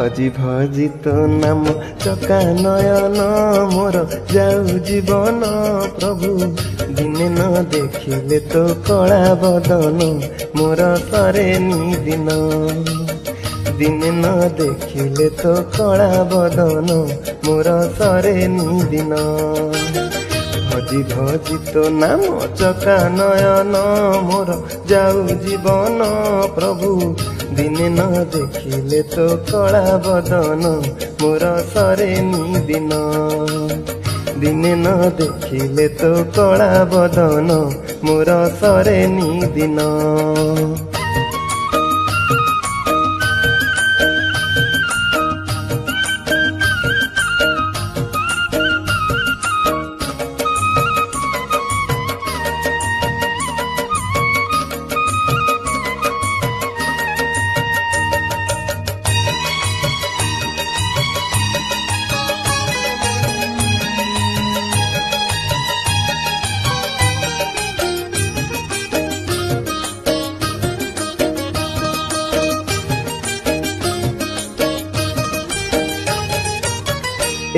भजी भजी तो नाम चका नयन मोर जाऊ जीवन प्रभु दिने न देखिले तो कला बदन मोर सरे दिन दिने न देखिले तो कला बदन मोर सरे दिन भजी भजी तो नाम चका नयन मोर जाऊ जीवन प्रभु दिने न देखिले तो कला बदन मोर सरे दिन दिने न देखिले तो कला बदन मोर सरे दिन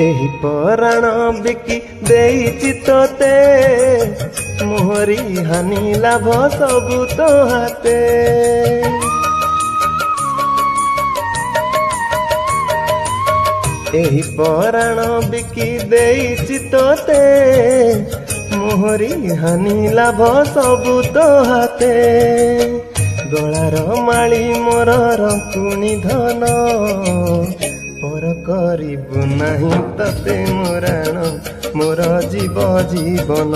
एही पराण बिकी देइछि तोते मोहरी हानि लाभ सबु तो हाते एही पराण बिकी देइछि तोते मोहरी हानि लाभ सबु तो हाते गଳାର माली मोर रंकुणी धन पर करिबु नहीं तते मोराण मोर जीव जीवन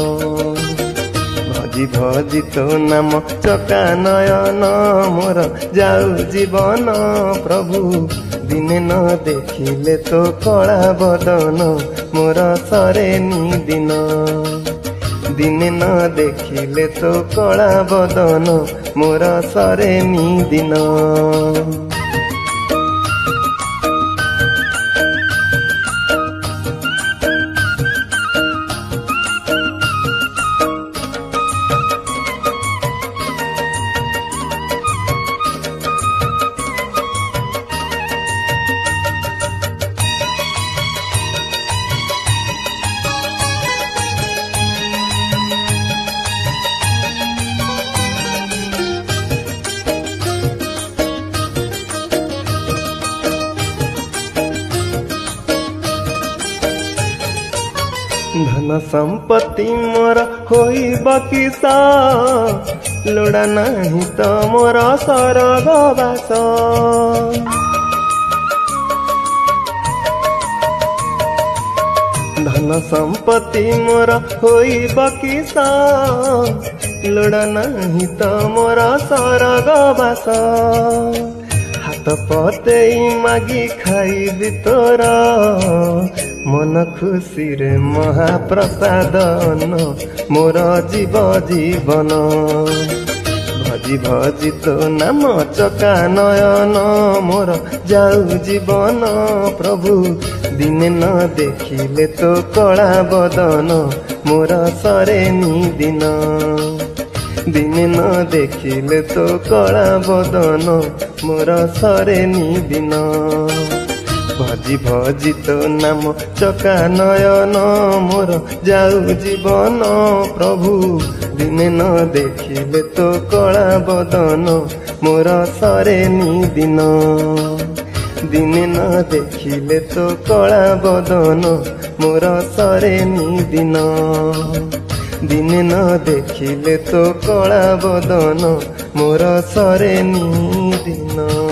भजी भजी तो नाम चका नयन मोर जाऊ जीवन प्रभु दिने न देखिले तो कला बदन मोर सरे दिन दिने न देखिले तो कला बदन मोर सरे दिन धन संपत्ति मोर होइब किसा लोड़ा नहीं तो मोर सरग बास धन संपत्ति मोर होइब किसा लोड़ा नहीं तो मोर सरग बास हाथ पते मागी खाइबी तोरा मन खुशी रे महाप्रसाद मोर जीव जीवन भजी भजी तो नाम चका नयन मोर जाऊ जीवन प्रभु दिने न देखिले तो कला बदन मोर सरे दिन दिने न देखिले तो कला बदन मोर सरे दिन भजी भजी तो नाम चका नयन मोर जाऊ जीवन प्रभु दिने न देखिले तो कला बदन मोर सरे दिन दिने न देखिले तो कला बदन मोर सरे दिन दिने न देखिले तो कला बदन मोर सरे दिन।